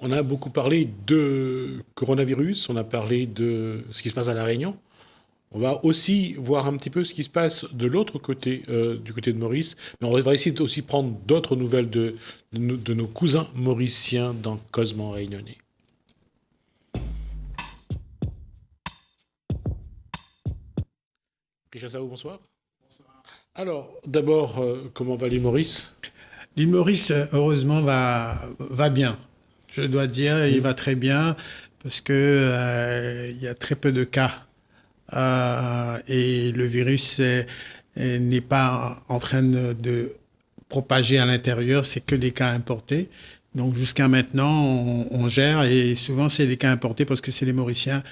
On a beaucoup parlé de coronavirus, on a parlé de ce qui se passe à La Réunion. On va aussi voir un petit peu ce qui se passe de l'autre côté, du côté de Maurice. Mais on va essayer aussi prendre d'autres nouvelles de nos cousins mauriciens dans Cosmo Réunionnais. Richard Sao, bonsoir. Alors, d'abord, comment va l'île Maurice? L'île Maurice, heureusement, va bien. Je dois dire, il Hmm. va très bien parce que il y a très peu de cas. Et le virus n'est pas en train de propager à l'intérieur, c'est que des cas importés. Donc jusqu'à maintenant, on gère et souvent c'est des cas importés parce que c'est les Mauriciens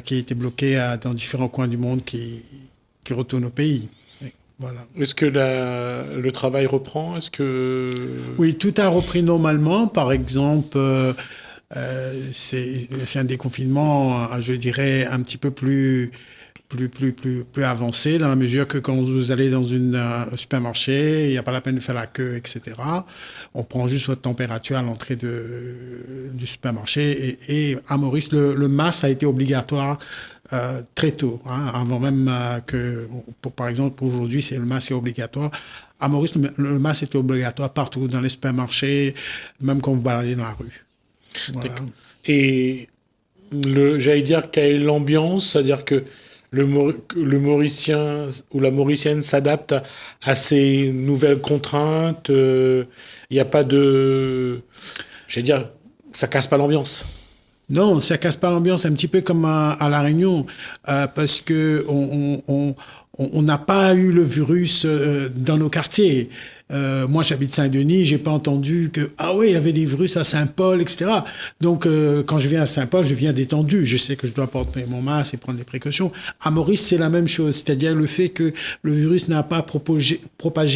qui étaient bloqués dans différents coins du monde qui retournent au pays. Et voilà. Est-ce que le travail reprend? Est-ce que... Oui, tout a repris normalement. Par exemple, c'est un déconfinement, je dirais, un petit peu plus avancé dans la mesure que quand vous allez dans un supermarché, il n'y a pas la peine de faire la queue, etc. On prend juste votre température à l'entrée du supermarché. Et à Maurice, le masque a été obligatoire très tôt, hein, avant même par exemple, pour aujourd'hui, c'est le masque est obligatoire. À Maurice, le masque était obligatoire partout, dans les supermarchés, même quand vous baladez dans la rue. Voilà. D'accord. Et j'allais dire quelle est l'ambiance, c'est-à-dire que le Mauricien ou la Mauricienne s'adapte à ces nouvelles contraintes. Il n'y a pas de, j'allais dire, ça casse pas l'ambiance. Non, ça casse pas l'ambiance, un petit peu comme à La Réunion, parce que on n'a pas eu le virus dans nos quartiers. Moi, j'habite Saint-Denis, j'ai pas entendu que ah oui, il y avait des virus à Saint-Paul, etc. Donc, quand je viens à Saint-Paul, je viens détendu. Je sais que je dois porter mon masque et prendre des précautions. À Maurice, c'est la même chose, c'est-à-dire le fait que le virus n'a pas propagé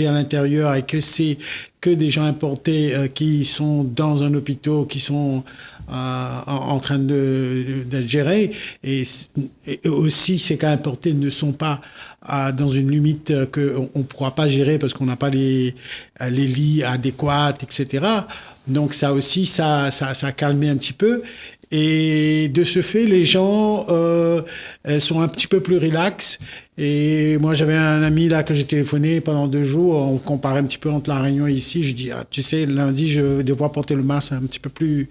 à l'intérieur et que c'est que des gens importés qui sont dans un hôpital, qui sont en train d'être gérés. Et aussi, ces cas importés ne sont pas dans une limite qu'on ne pourra pas gérer parce qu'on n'a pas les lits adéquats, etc. Donc ça aussi, ça a calmé un petit peu. Et de ce fait, les gens sont un petit peu plus relax. Et moi, j'avais un ami là que j'ai téléphoné pendant 2 jours. On comparait un petit peu entre la Réunion et ici. Je dis, ah, tu sais, lundi, je vais devoir porter le masque un petit peu plus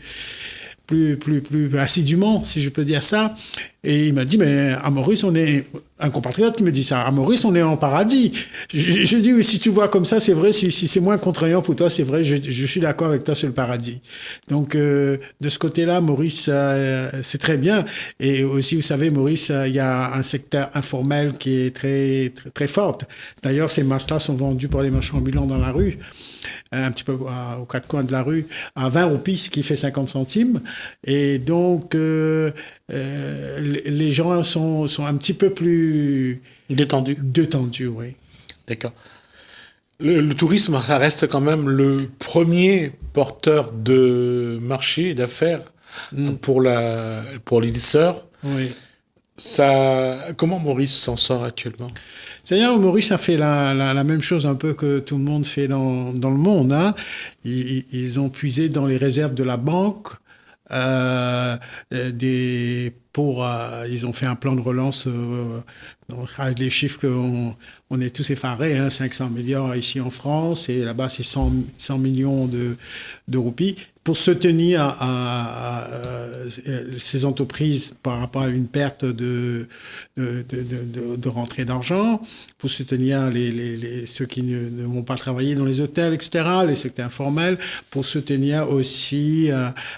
assidûment, si je peux dire ça. Et il m'a dit, mais à Maurice, on est, un compatriote qui me dit ça, à Maurice, on est en paradis. Je dis, oui, si tu vois comme ça, c'est vrai, si c'est moins contraignant pour toi, c'est vrai, je suis d'accord avec toi sur le paradis. Donc, de ce côté-là, Maurice, c'est très bien. Et aussi, vous savez, Maurice, il y a un secteur informel qui est très, très, très fort. D'ailleurs, ces masques-là sont vendus par les marchands ambulants dans la rue un petit peu aux quatre coins de la rue, à 20 roupies, ce qui fait 50 centimes. Et donc, les gens sont un petit peu plus Détendu. détendus, oui. D'accord. Le tourisme, ça reste quand même le premier porteur de marché, d'affaires Mm, pour l'île Sœur. oui. Ça, comment Maurice s'en sort actuellement? C'est-à-dire, Maurice a fait la même chose un peu que tout le monde fait dans le monde. Hein. Ils ont puisé dans les réserves de la banque. Ils ont fait un plan de relance donc, avec les chiffres qu'on on est tous effarés, hein, 500 milliards ici en France et là-bas c'est 100 millions de roupies pour soutenir ces entreprises par rapport à une perte de rentrée d'argent, pour soutenir ceux qui ne vont pas travailler dans les hôtels, etc., les secteurs informels, pour soutenir aussi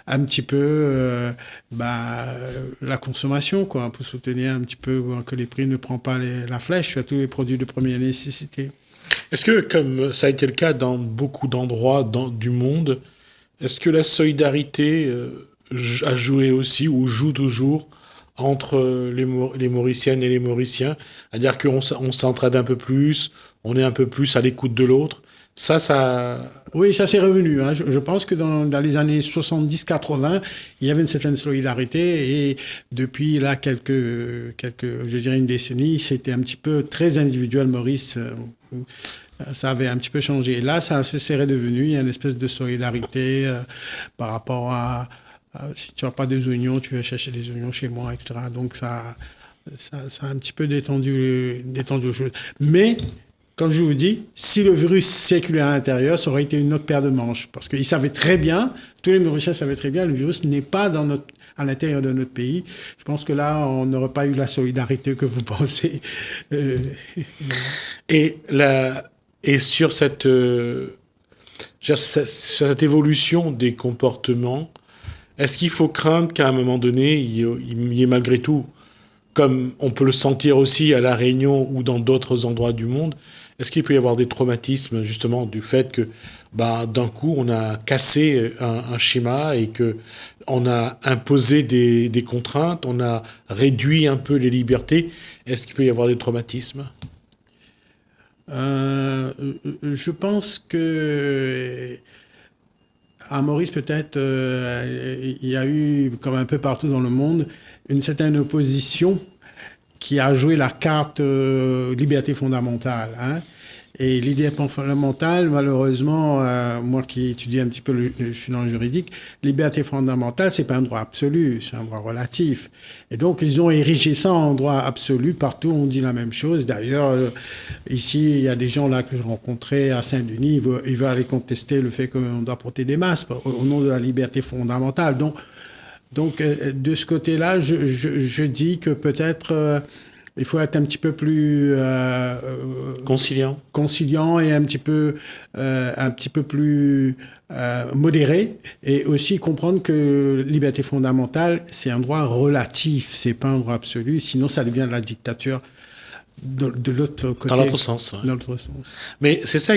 un petit peu la consommation, quoi, pour soutenir un petit peu que les prix ne prennent pas la flèche sur tous les produits de première nécessité. Est-ce que, comme ça a été le cas dans beaucoup d'endroits du monde, est-ce que la solidarité a joué aussi ou joue toujours entre les Mauriciennes et les Mauriciens? C'est-à-dire on s'entraide un peu plus, on est un peu plus à l'écoute de l'autre. Ça... Oui, ça c'est revenu. Hein. Je pense que dans les années 70-80, il y avait une certaine solidarité et depuis là je dirais une décennie, c'était un petit peu très individuel, Maurice. Ça avait un petit peu changé. Et là, ça s'est redevenu. Il y a une espèce de solidarité par rapport Si tu n'as pas des oignons, tu vas chercher des oignons chez moi, etc. Donc ça a un petit peu détendu les choses. Mais, comme je vous dis, si le virus circulait à l'intérieur, ça aurait été une autre paire de manches. Parce qu'ils savaient très bien, tous les Mauriciens savaient très bien, le virus n'est pas à l'intérieur de notre pays. Je pense que là, on n'aurait pas eu la solidarité que vous pensez. Et sur cette évolution des comportements, est-ce qu'il faut craindre qu'à un moment donné, il y ait malgré tout, comme on peut le sentir aussi à La Réunion ou dans d'autres endroits du monde, est-ce qu'il peut y avoir des traumatismes justement du fait que d'un coup on a cassé un schéma et que on a imposé des contraintes, on a réduit un peu les libertés? Est-ce qu'il peut y avoir des traumatismes? Je pense que à Maurice, peut-être, il y a eu, comme un peu partout dans le monde, une certaine opposition qui a joué la carte liberté fondamentale. Hein. Et l'idée fondamentale, malheureusement, moi qui étudie un petit peu, je suis dans le juridique, liberté fondamentale, c'est pas un droit absolu, c'est un droit relatif. Et donc, ils ont érigé ça en droit absolu. Partout, on dit la même chose. D'ailleurs, ici, il y a des gens là que j'ai rencontrés à Saint-Denis, ils veulent aller contester le fait qu'on doit porter des masques au nom de la liberté fondamentale. Donc, de ce côté-là, je dis que peut-être il faut être un petit peu plus conciliant et un petit peu plus modéré, et aussi comprendre que liberté fondamentale, c'est un droit relatif, c'est pas un droit absolu. Sinon, ça devient de la dictature de l'autre côté. Dans l'autre sens. Ouais. Dans l'autre sens. Mais c'est ça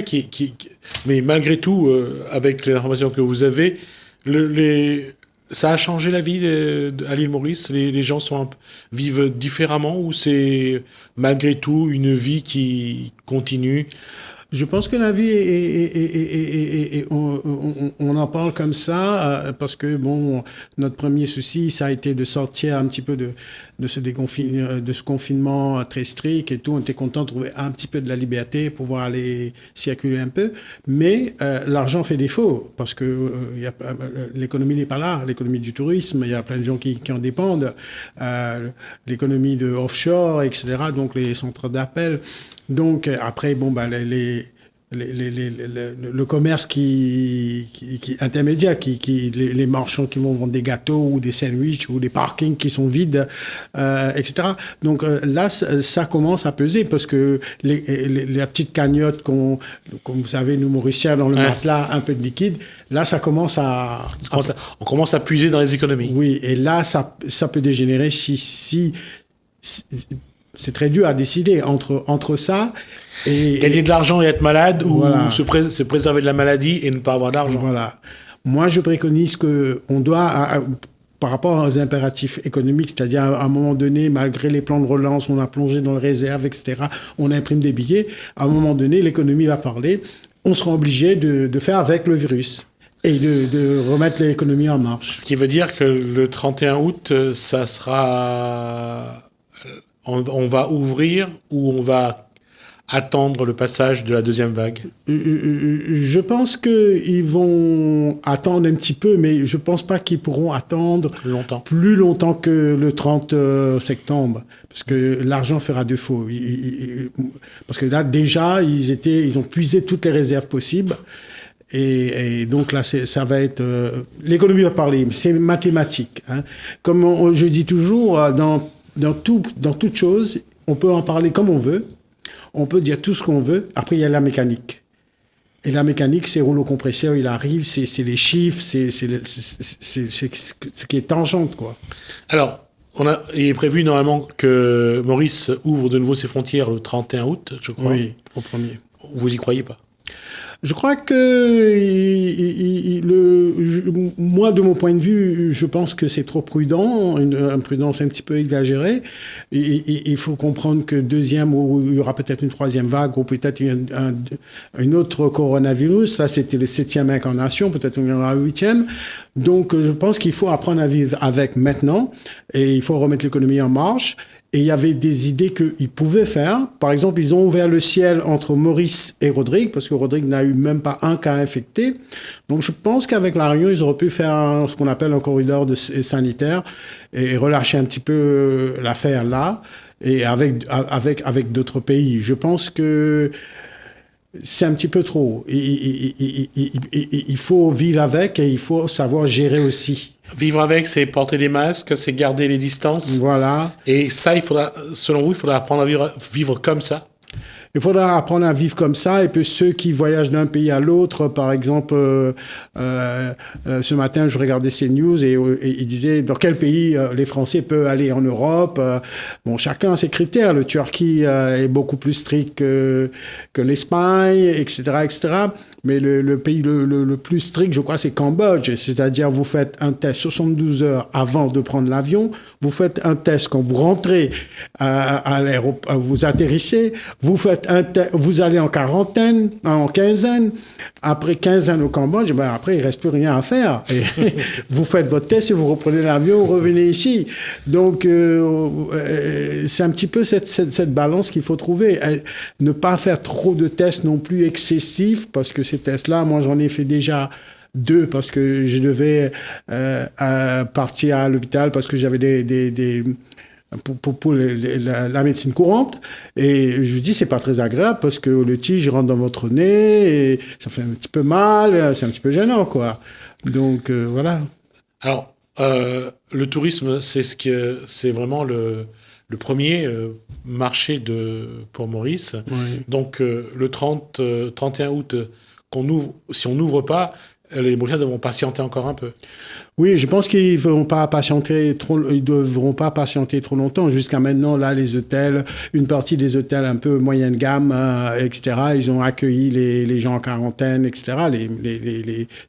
mais malgré tout, avec les informations que vous avez, ça a changé la vie à l'île Maurice. Les gens vivent différemment, ou c'est malgré tout une vie qui continue? Je pense que la vie on en parle comme ça parce que bon, notre premier souci, ça a été de sortir un petit peu de ce confinement très strict et tout. On était content de trouver un petit peu de la liberté, pouvoir aller circuler un peu. Mais l'argent fait défaut parce que l'économie n'est pas là. L'économie du tourisme, il y a plein de gens qui en dépendent. L'économie de offshore, etc. Donc les centres d'appel. Donc après, bon, le commerce qui intermédiaire, les marchands qui vont vendre des gâteaux ou des sandwichs ou des parkings qui sont vides, etc. Donc là, ça commence à peser parce que la petite cagnotte comme vous savez, nous Mauriciens, dans le matelas, un peu de liquide, là, ça commence on commence à puiser dans les économies. Oui, et là, ça peut dégénérer si c'est très dur à décider entre ça et gagner de l'argent et être malade, voilà, ou se préserver de la maladie et ne pas avoir d'argent. Voilà. Moi, je préconise que on doit, par rapport aux impératifs économiques, c'est-à-dire à un moment donné, malgré les plans de relance, on a plongé dans les réserves, etc., on imprime des billets, à un moment donné, l'économie va parler, on sera obligé de faire avec le virus et de remettre l'économie en marche. Ce qui veut dire que le 31 août, ça sera... On va ouvrir ou on va attendre le passage de la deuxième vague? Je pense qu'ils vont attendre un petit peu, mais je pense pas qu'ils pourront attendre plus longtemps que le 30 septembre, parce que l'argent fera défaut. Parce que là, déjà, ils ont puisé toutes les réserves possibles. Et donc là, ça va être... l'économie va parler, c'est mathématique. Hein. Comme je dis toujours, dans toute chose, on peut en parler comme on veut, on peut dire tout ce qu'on veut, après il y a la mécanique. Et la mécanique, c'est rouleau compresseur, il arrive, c'est les chiffres, c'est ce qui est tangente, quoi. Alors, il est prévu normalement que Maurice ouvre de nouveau ses frontières le 31 août, je crois. Oui, au premier. Vous y croyez pas? Je crois que moi, de mon point de vue, je pense que c'est trop prudent, une prudence un petit peu exagérée. Il faut comprendre que deuxième, ou il y aura peut-être une troisième vague, ou peut-être une autre coronavirus. Ça, c'était le 7e incarnation, peut-être il y en aura un 8e. Donc, je pense qu'il faut apprendre à vivre avec maintenant, et il faut remettre l'économie en marche. Et il y avait des idées qu'ils pouvaient faire. Par exemple, ils ont ouvert le ciel entre Maurice et Rodrigue, parce que Rodrigue n'a eu même pas un cas infecté. Donc, je pense qu'avec la Réunion, ils auraient pu faire ce qu'on appelle un corridor sanitaire et relâcher un petit peu l'affaire là, et avec d'autres pays. Je pense que c'est un petit peu trop. Il faut vivre avec et il faut savoir gérer aussi. Vivre avec, c'est porter des masques, c'est garder les distances. Voilà. Et ça, selon vous, il faudra apprendre à vivre comme ça. Il faudra apprendre à vivre comme ça. Et puis ceux qui voyagent d'un pays à l'autre, par exemple, ce matin, je regardais CNews et il disait dans quel pays les Français peuvent aller en Europe. Bon, chacun a ses critères. Le Turquie est beaucoup plus strict que l'Espagne, etc., etc. Mais le pays le plus strict, je crois, c'est Cambodge. C'est-à-dire, vous faites un test 72 heures avant de prendre l'avion. Vous faites un test quand vous rentrez à l'aéroport, vous atterrissez. Vous allez en quarantaine, en quinzaine. Après quinzaine au Cambodge, ben après, il reste plus rien à faire. Et vous faites votre test et vous reprenez l'avion, vous revenez ici. Donc, c'est un petit peu cette balance qu'il faut trouver. Ne pas faire trop de tests non plus excessifs, parce que ces tests-là, moi, j'en ai fait déjà 2 parce que je devais partir à l'hôpital parce que j'avais pour la médecine courante. Et je lui dis, c'est pas très agréable parce que le tige rentre dans votre nez et ça fait un petit peu mal, c'est un petit peu gênant, quoi. Donc, voilà. Alors, le tourisme, c'est vraiment le premier marché pour Maurice. Oui. Donc, le 31 août, si on n'ouvre pas, les Mauriciens devront patienter encore un peu. Oui, je pense qu'ils devront pas patienter trop longtemps. Jusqu'à maintenant, là, les hôtels, une partie des hôtels un peu moyenne gamme, etc., ils ont accueilli les gens en quarantaine, etc.,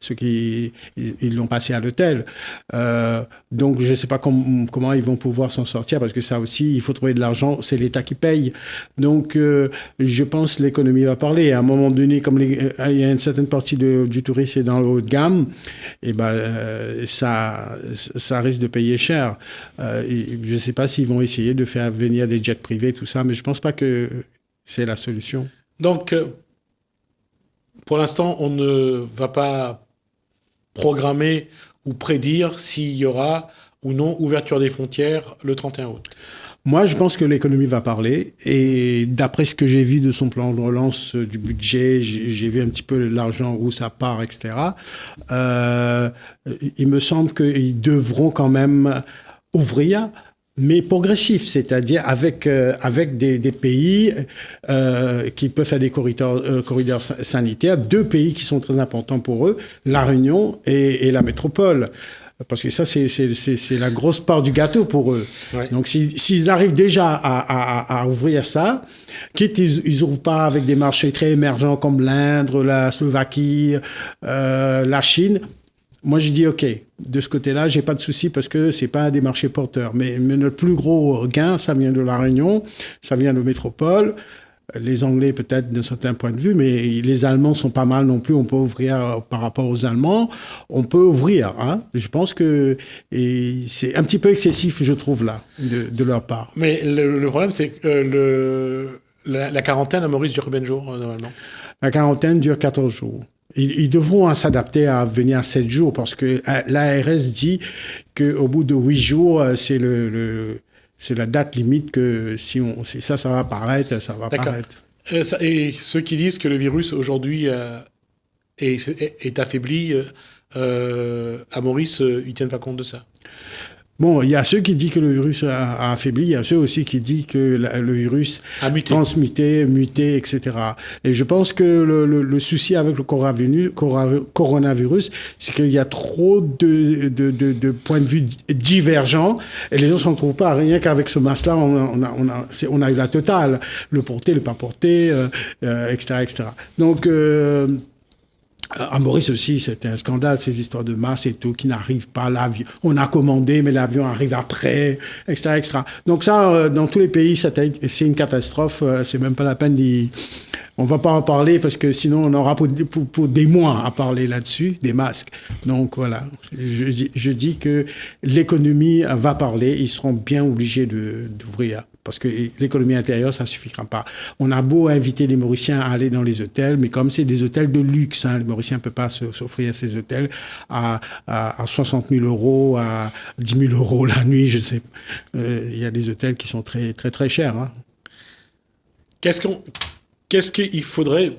ceux qui ils l'ont passé à l'hôtel. Donc, je sais pas comment ils vont pouvoir s'en sortir, parce que ça aussi, il faut trouver de l'argent, c'est l'État qui paye. Donc, je pense que l'économie va parler. À un moment donné, comme il y a une certaine partie du tourisme est dans le haut de gamme, et ça risque de payer cher. Je ne sais pas s'ils vont essayer de faire venir des jets privés, tout ça, mais je ne pense pas que c'est la solution. Donc, pour l'instant, on ne va pas programmer ou prédire s'il y aura ou non ouverture des frontières le 31 août. Moi, je pense que l'économie va parler. Et d'après ce que j'ai vu de son plan de relance, du budget, j'ai vu un petit peu l'argent où ça part, etc. Il me semble qu'ils devront quand même ouvrir, mais progressif, c'est-à-dire avec des pays qui peuvent faire des corridors sanitaires. 2 pays qui sont très importants pour eux, la Réunion et la métropole. Parce que ça, c'est la grosse part du gâteau pour eux. Ouais. Donc, s'ils arrivent déjà à ouvrir ça, quitte ils ouvrent pas avec des marchés très émergents comme l'Inde, la Slovaquie, la Chine, moi, je dis OK. De ce côté-là, j'ai pas de souci parce que c'est pas des marchés porteurs. Mais notre plus gros gain, ça vient de la Réunion, ça vient de métropole. Les Anglais, peut-être, d'un certain point de vue, mais les Allemands sont pas mal non plus. On peut ouvrir par rapport aux Allemands. On peut ouvrir, hein. Je pense que c'est un petit peu excessif, je trouve, là, de leur part. Mais le problème, c'est que la quarantaine à Maurice dure combien de jours, normalement? La quarantaine dure 14 jours. Ils devront s'adapter à venir à 7 jours parce que l'ARS dit qu'au bout de 8 jours, c'est la date limite que si ça va apparaître, ça va apparaître. Et ceux qui disent que le virus aujourd'hui est affaibli, à Maurice, ils tiennent pas compte de ça. Bon, il y a ceux qui disent que le virus a affaibli, il y a ceux aussi qui disent que le virus a transmuté, muté, etc. Et je pense que le souci avec le coronavirus, c'est qu'il y a trop de points de vue divergents et les gens ne s'en trouvent pas. Rien qu'avec ce masque-là, on a eu la totale. Le porter, le pas porter, etc., etc. Donc, à Maurice aussi, c'était un scandale, ces histoires de masse et tout, qui n'arrivent pas. L'avion, on a commandé, mais l'avion arrive après, etc., etc. Donc ça, dans tous les pays, c'est une catastrophe. C'est même pas la peine on va pas en parler parce que sinon on aura pour des mois à parler là-dessus, des masques. Donc voilà, je dis que l'économie va parler, ils seront bien obligés d'ouvrir. parce que l'économie intérieure, ça suffira pas. On a beau inviter les Mauriciens à aller dans les hôtels, mais comme c'est des hôtels de luxe, hein, les Mauriciens ne peuvent pas s'offrir ces hôtels à 60 000 euros, à 10 000 euros la nuit, je sais. Il y a des hôtels qui sont très, très, très chers. Hein. Qu'est-ce qu'il faudrait...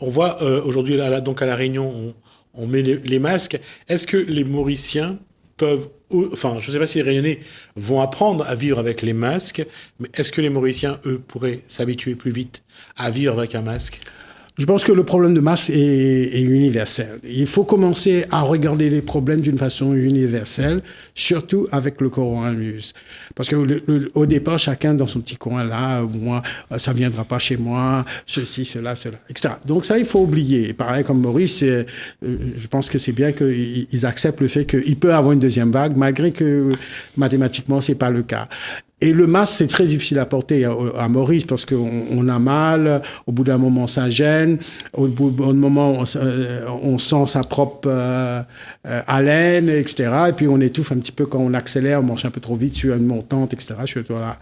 On voit aujourd'hui, donc à La Réunion, on met les masques. Est-ce que les Mauriciens peuvent... Enfin, je ne sais pas si les Réunionnais vont apprendre à vivre avec les masques, mais est-ce que les Mauriciens, eux, pourraient s'habituer plus vite à vivre avec un masque ? Je pense que le problème de masse est universel. Il faut commencer à regarder les problèmes d'une façon universelle, surtout avec le coronavirus. Parce que au départ, chacun dans son petit coin là, moi, ça viendra pas chez moi, ceci, cela, etc. Donc ça, il faut oublier. Et pareil comme Maurice, je pense que c'est bien qu'ils acceptent le fait qu'il peut avoir une deuxième vague, malgré que mathématiquement, c'est pas le cas. Et le masque, c'est très difficile à porter à Maurice parce qu'on a mal, au bout d'un moment, ça gêne, au bout d'un moment, on sent sa propre haleine, etc. Et puis on étouffe un petit peu quand on accélère, on marche un peu trop vite sur une montante, etc. Surtout là,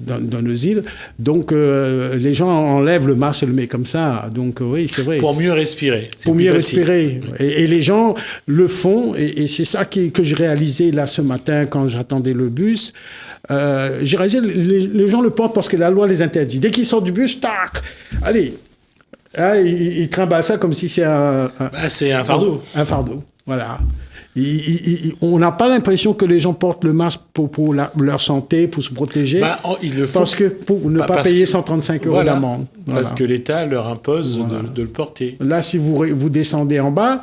dans nos îles. Donc les gens enlèvent le masque et le mettent comme ça. Donc oui, c'est vrai. Pour mieux respirer. Pour mieux respirer. Et les gens le font. Et c'est ça que j'ai réalisé là ce matin quand j'attendais le bus. J'ai réalisé, les gens le portent parce que la loi les interdit. Dès qu'ils sortent du bus, tac, allez, hein, ils trimballent ça comme si c'est c'est un fardeau. Un fardeau, voilà. On n'a pas l'impression que les gens portent le masque pour leur santé, pour se protéger. Ils le font. Parce que pour ne pas payer 135 € d'amende. Voilà. Parce que l'État leur impose de le porter. Là, si vous descendez en bas,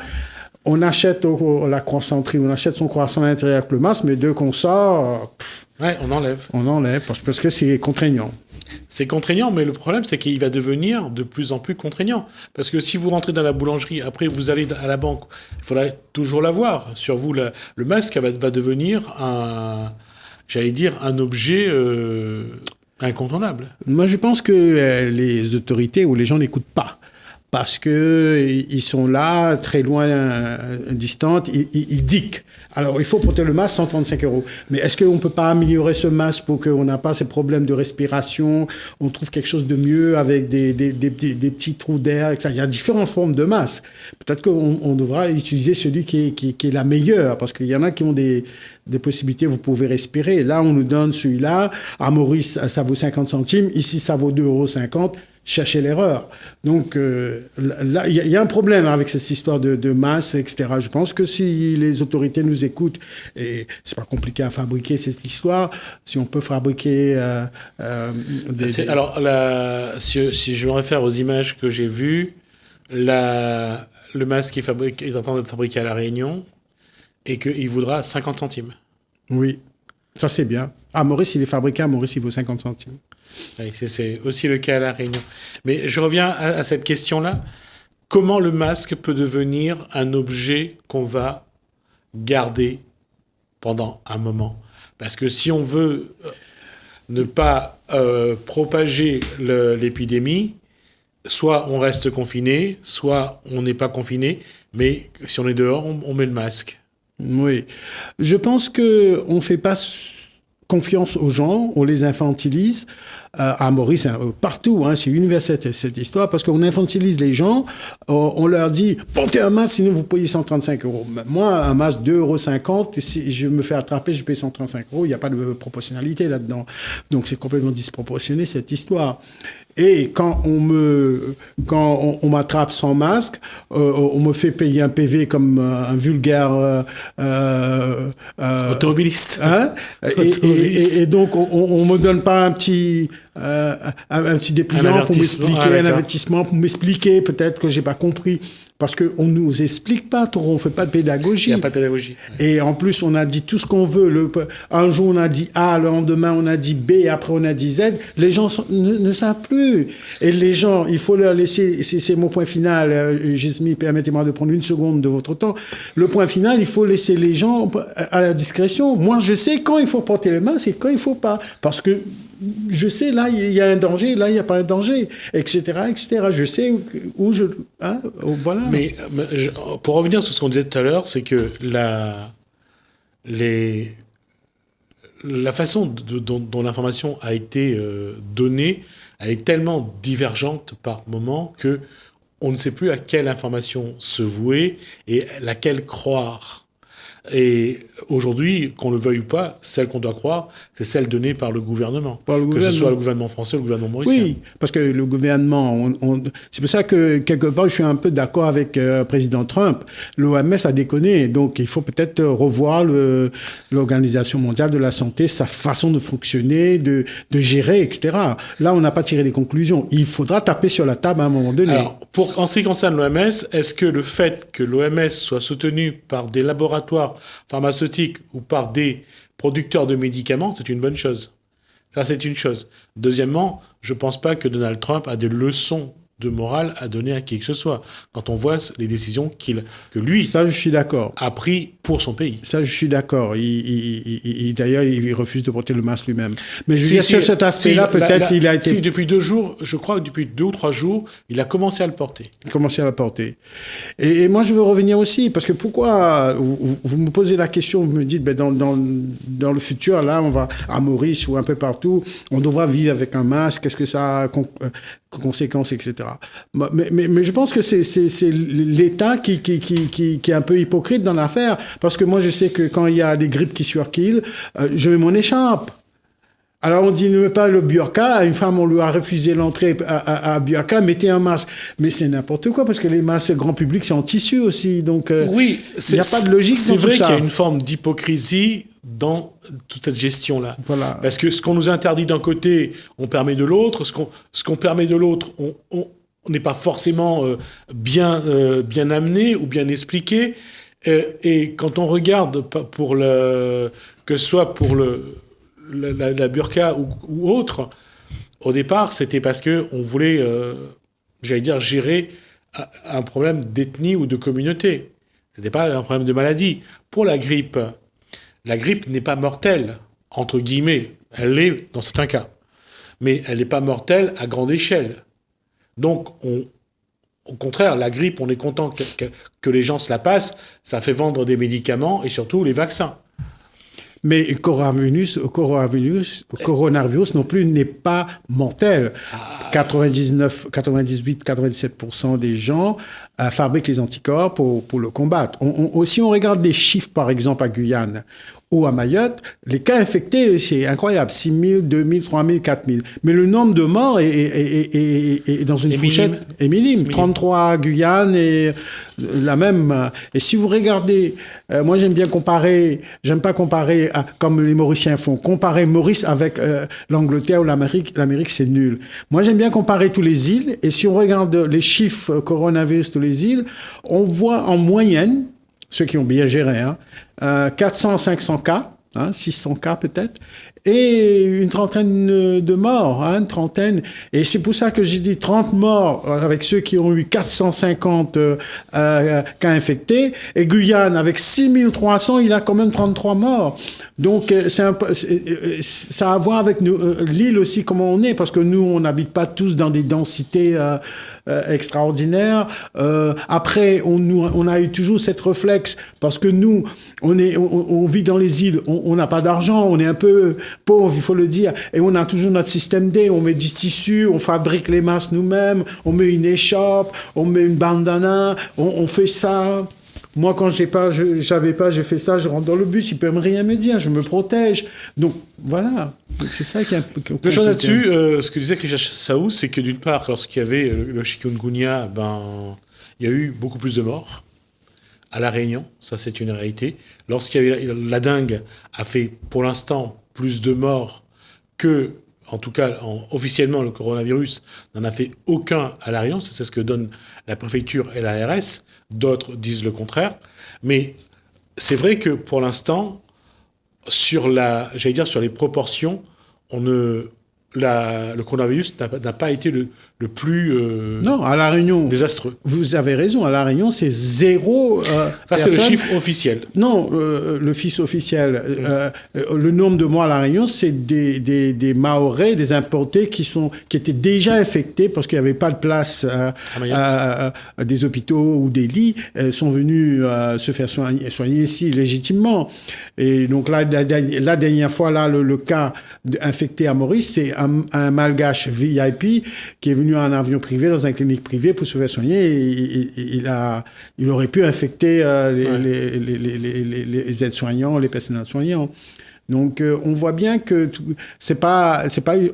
on achète la croissanterie, on achète son croissant à l'intérieur avec le masque, mais dès qu'on sort, on enlève. On enlève parce que c'est contraignant. C'est contraignant, mais le problème, c'est qu'il va devenir de plus en plus contraignant. Parce que si vous rentrez dans la boulangerie, après vous allez à la banque, il faudra toujours l'avoir. Sur vous, le masque va devenir un objet incontournable. Moi, je pense que les autorités ou les gens n'écoutent pas. Parce que ils sont là, très loin, distantes, ils dictent. Alors, il faut porter le masque, 135 €. Mais est-ce qu'on peut pas améliorer ce masque pour qu'on n'a pas ces problèmes de respiration? On trouve quelque chose de mieux avec des petits trous d'air, etc. Il y a différentes formes de masques. Peut-être qu'on devra utiliser celui qui est la meilleure, parce qu'il y en a qui ont des possibilités, vous pouvez respirer. Là, on nous donne celui-là. À Maurice, ça vaut 50 centimes. Ici, ça vaut 2,50 €. Chercher l'erreur. Donc là, il y a un problème avec cette histoire de masse, etc. Je pense que si les autorités nous écoutent, et c'est pas compliqué à fabriquer cette histoire, si on peut fabriquer Alors là, si je me réfère aux images que j'ai vues, le masque est en train d'être fabriqué à La Réunion et qu'il vaudra 50 centimes. Oui, ça c'est bien. À Maurice, il est fabriqué à Maurice, il vaut 50 centimes. Oui, c'est aussi le cas à La Réunion. Mais je reviens à cette question-là. Comment le masque peut devenir un objet qu'on va garder pendant un moment ? Parce que si on veut ne pas propager l'épidémie, soit on reste confiné, soit on n'est pas confiné, mais si on est dehors, on met le masque. Oui. Je pense qu'on ne fait pas confiance aux gens, on les infantilise. À Maurice, partout, c'est universel cette histoire, parce qu'on infantilise les gens, on leur dit portez un masque, sinon vous payez 135 €. Moi, un masque 2,50 €, si je me fais attraper, je paye 135 €, il n'y a pas de proportionnalité là-dedans. Donc c'est complètement disproportionné cette histoire. Et quand on m'attrape sans masque, on me fait payer un PV comme un vulgaire automobiliste. Et donc on me donne pas un petit dépliant pour m'expliquer, un avertissement pour m'expliquer peut-être que j'ai pas compris. Parce qu'on ne nous explique pas trop, on ne fait pas de pédagogie. Il n'y a pas de pédagogie. Et en plus, on a dit tout ce qu'on veut. Un jour, on a dit A, le lendemain, on a dit B, après, on a dit Z. Les gens ne savent plus. Et les gens, il faut leur laisser, c'est mon point final, Gismi, permettez-moi de prendre une seconde de votre temps. Le point final, il faut laisser les gens à la discrétion. Moi, je sais quand il faut porter les masques et quand il ne faut pas. Parce que je sais, là, il y a un danger, là, il n'y a pas un danger, etc., etc. Je sais où voilà. Mais pour revenir sur ce qu'on disait tout à l'heure, c'est que la façon dont l'information a été donnée, elle est tellement divergente par moment que on ne sait plus à quelle information se vouer et laquelle croire. Et aujourd'hui, qu'on le veuille ou pas, celle qu'on doit croire, c'est celle donnée par le gouvernement. Que ce soit le gouvernement français ou le gouvernement mauricien. Oui, parce que le gouvernement, c'est pour ça que quelque part, je suis un peu d'accord avec le président Trump. L'OMS a déconné, donc il faut peut-être revoir l'Organisation mondiale de la santé, sa façon de fonctionner, de gérer, etc. Là, on n'a pas tiré des conclusions. Il faudra taper sur la table à un moment donné. Alors, en ce qui concerne l'OMS, est-ce que le fait que l'OMS soit soutenue par des laboratoires pharmaceutiques ou par des producteurs de médicaments, c'est une bonne chose. Ça, c'est une chose. Deuxièmement, je ne pense pas que Donald Trump a des leçons de morale à donner à qui que ce soit, quand on voit les décisions que lui ça, je suis d'accord. A pris pour son pays. Ça, je suis d'accord. D'ailleurs, il refuse de porter le masque lui-même. Mais je veux dire, sur cet aspect-là, peut-être il a été... Si, depuis 2 jours, je crois que depuis 2 ou 3 jours, il a commencé à le porter. Il a commencé à le porter. Et moi, je veux revenir aussi, parce que pourquoi vous me posez la question, vous me dites, ben, dans le futur, là, on va à Maurice ou un peu partout, on devra vivre avec un masque, qu'est-ce que ça a conséquences, etc. Mais je pense que c'est l'État qui est un peu hypocrite dans l'affaire, parce que moi, je sais que quand il y a des grippes qui surquillent, je mets mon écharpe. Alors, on dit ne met pas le burqa. À une femme, on lui a refusé l'entrée à burqa, mettez un masque. Mais c'est n'importe quoi, parce que les masques grand public, c'est en tissu aussi. Donc, oui, il n'y a pas de logique dans tout ça. C'est vrai qu'il y a une forme d'hypocrisie dans toute cette gestion-là. Voilà. Parce que ce qu'on nous interdit d'un côté, on permet de l'autre. Ce qu'on permet de l'autre, on n'est pas forcément bien amené ou bien expliqué. Et quand on regarde que ce soit pour la burqa ou autre, au départ, c'était parce que on voulait, j'allais dire, gérer un problème d'ethnie ou de communauté. C'était pas un problème de maladie. Pour la grippe n'est pas mortelle, entre guillemets. Elle l'est dans certains cas. Mais elle n'est pas mortelle à grande échelle. Donc, au contraire, la grippe, on est content que les gens se la passent. Ça fait vendre des médicaments et surtout les vaccins. Mais le coronavirus non plus n'est pas mortel. 98-97% des gens fabriquent les anticorps pour le combattre. Si on regarde des chiffres, par exemple, à Guyane ou à Mayotte, les cas infectés, c'est incroyable. 6 000, 2 000, 3 000, 4 000. Mais le nombre de morts est dans une fourchette est minime. 33 à Guyane et la même. Et si vous regardez, moi j'aime pas comparer comme les Mauriciens font. Comparer Maurice avec l'Angleterre ou l'Amérique, c'est nul. Moi j'aime bien comparer tous les îles. Et si on regarde les chiffres coronavirus tous les îles, on voit en moyenne, ceux qui ont bien géré, 400 à 500 cas, 600 cas peut-être, et une trentaine de morts, une trentaine. Et c'est pour ça que j'ai dit 30 morts avec ceux qui ont eu 450 cas infectés. Et Guyane, avec 6300, il a quand même 33 morts. Donc, ça a à voir avec l'île aussi, comment on est, parce que nous, on n'habite pas tous dans des densités extraordinaires. Après, on a eu toujours cette réflexe, parce que nous, on vit dans les îles, on n'a pas d'argent, on est un peu pauvre, il faut le dire, et on a toujours notre système D, on met du tissu, on fabrique les masques nous-mêmes, on met une écharpe, on met une bandana, on fait ça. Moi, quand j'ai fait ça, je rentre dans le bus, ils peuvent rien me dire, je me protège. Donc, voilà. C'est ça qui est un peu... Deux choses là-dessus, ce que disait Krisha Saou, c'est que d'une part, lorsqu'il y avait le chikungunya, il y a eu beaucoup plus de morts. À La Réunion, ça c'est une réalité. Lorsqu'il y avait la dengue, a fait pour l'instant plus de morts que, en tout cas, officiellement, le coronavirus n'en a fait aucun à La Réunion. C'est ce que donne la préfecture et l'ARS. D'autres disent le contraire. Mais c'est vrai que pour l'instant, sur les proportions, on ne le coronavirus n'a pas été le plus Non, à La Réunion, désastreux. vous avez raison, à La Réunion, c'est zéro Ça, c'est le personne. chiffre officiel. Non, le fils officiel. Le nombre de morts à La Réunion, c'est des Mahorais, des importés qui étaient déjà infectés parce qu'il n'y avait pas de place des hôpitaux ou des lits, sont venus se faire soigner ici légitimement. Et donc là, la dernière fois, là, le cas infecté à Maurice, c'est un Malgache VIP qui est venu en avion privé dans une clinique privée pour se faire soigner. Il aurait pu infecter les aides-soignants, les personnels soignants. Donc, on voit bien que c'est pas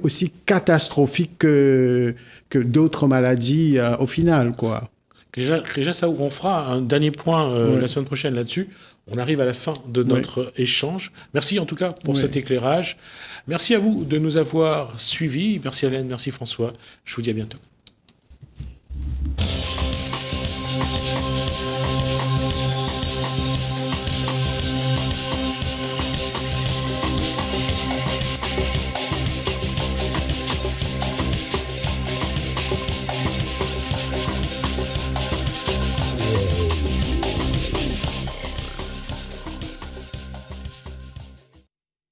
aussi catastrophique que d'autres maladies au final, quoi. Déjà, ça, on fera un dernier point la semaine prochaine là-dessus. On arrive à la fin de notre échange. Merci en tout cas pour cet éclairage. Merci à vous de nous avoir suivis. Merci Hélène, merci François. Je vous dis à bientôt.